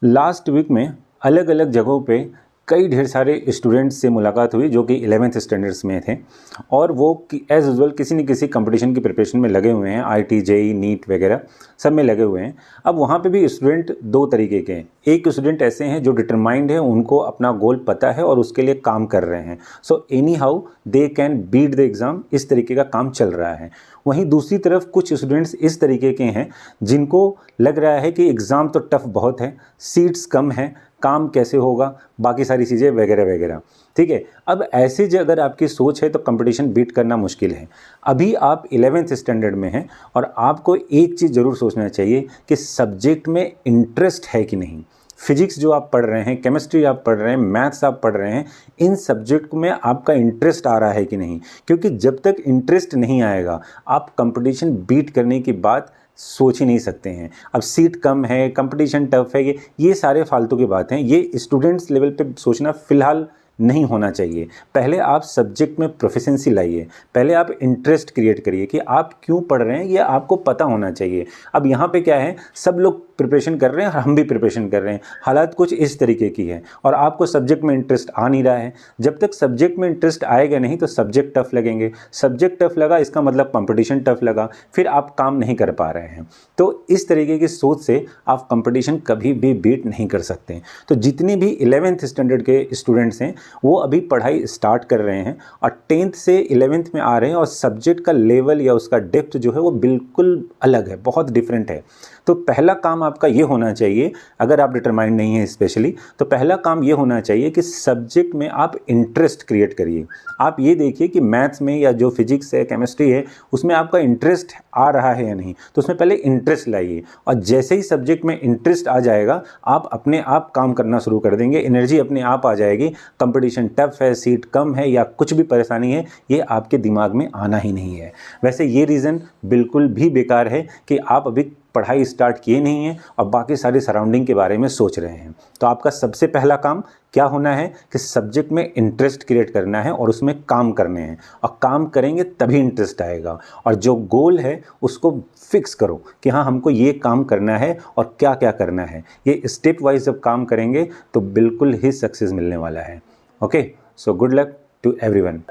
Last week में अलग अलग जगहों पे कई ढेर सारे स्टूडेंट्स से मुलाकात हुई जो कि 11th स्टैंडर्ड्स में थे और वो एज़ यूजुअल किसी न किसी कंपटीशन की प्रिपरेशन में लगे हुए हैं। आईटी, जेई, नीट वगैरह सब में लगे हुए हैं। अब वहाँ पे भी स्टूडेंट दो तरीके के हैं। एक स्टूडेंट ऐसे हैं जो डिटरमाइंड है, उनको अपना गोल पता है और उसके लिए काम कर रहे हैं। So anyhow they can beat the exam, इस तरीके का काम चल रहा है। वहीं दूसरी तरफ कुछ स्टूडेंट्स इस तरीके के हैं जिनको लग रहा है कि एग्ज़ाम तो टफ बहुत है, सीट्स कम हैं, काम कैसे होगा, बाकी सारी चीज़ें वगैरह वगैरह। ठीक है, अब ऐसे जो अगर आपकी सोच है तो कंपटीशन बीट करना मुश्किल है। अभी आप 11th स्टैंडर्ड में हैं और आपको एक चीज़ ज़रूर सोचना चाहिए कि सब्जेक्ट में इंटरेस्ट है कि नहीं। फिजिक्स जो आप पढ़ रहे हैं, केमिस्ट्री आप पढ़ रहे हैं, मैथ्स आप पढ़ रहे हैं, इन सब्जेक्ट में आपका इंटरेस्ट आ रहा है कि नहीं। क्योंकि जब तक इंटरेस्ट नहीं आएगा आप कंपटीशन बीट करने की बात सोच ही नहीं सकते हैं। अब सीट कम है, कंपटीशन टफ है, ये सारे फालतू की बात हैं। ये स्टूडेंट्स लेवल पे सोचना फ़िलहाल नहीं होना चाहिए। पहले आप सब्जेक्ट में प्रोफिशिएंसी लाइए, पहले आप इंटरेस्ट क्रिएट करिए कि आप क्यों पढ़ रहे हैं, ये आपको पता होना चाहिए। अब यहाँ पे क्या है, सब लोग प्रिपरेशन कर रहे हैं और हम भी प्रिपरेशन कर रहे हैं। हालात कुछ इस तरीके की है और आपको सब्जेक्ट में इंटरेस्ट आ नहीं रहा है। जब तक सब्जेक्ट में इंटरेस्ट आएगा नहीं तो सब्जेक्ट टफ लगेंगे। सब्जेक्ट टफ लगा इसका मतलब कंपटीशन टफ लगा, फिर आप काम नहीं कर पा रहे हैं। तो इस तरीके की सोच से आप कंपटीशन कभी भी बीट नहीं कर सकते। तो जितने भी 11th स्टैंडर्ड के स्टूडेंट्स हैं वो अभी पढ़ाई स्टार्ट कर रहे हैं और 10th से 11th में आ रहे हैं और सब्जेक्ट का लेवल या उसका डेप्थ जो है वो बिल्कुल अलग है, बहुत डिफरेंट है। तो पहला काम आपका ये होना चाहिए, अगर आप डिटरमाइंड नहीं हैं स्पेशली, तो पहला काम ये होना चाहिए कि सब्जेक्ट में आप इंटरेस्ट क्रिएट करिए। आप ये देखिए कि मैथ्स में या जो फिजिक्स है, केमिस्ट्री है, उसमें आपका इंटरेस्ट आ रहा है या नहीं। तो उसमें पहले इंटरेस्ट लाइए और जैसे ही सब्जेक्ट में इंटरेस्ट आ जाएगा आप अपने आप काम करना शुरू कर देंगे, एनर्जी अपने आप आ जाएगी। कंपटीशन टफ है, सीट कम है या कुछ भी परेशानी है, ये आपके दिमाग में आना ही नहीं है। वैसे ये रीज़न बिल्कुल भी बेकार है कि आप अभी पढ़ाई स्टार्ट किए नहीं हैं और बाकी सारी सराउंडिंग के बारे में सोच रहे हैं। तो आपका सबसे पहला काम क्या होना है कि सब्जेक्ट में इंटरेस्ट क्रिएट करना है और उसमें काम करने हैं, और काम करेंगे तभी इंटरेस्ट आएगा। और जो गोल है उसको फिक्स करो कि हाँ हमको ये काम करना है और क्या क्या करना है। ये स्टेप वाइज जब काम करेंगे तो बिल्कुल ही सक्सेस मिलने वाला है। Okay, so good luck to everyone.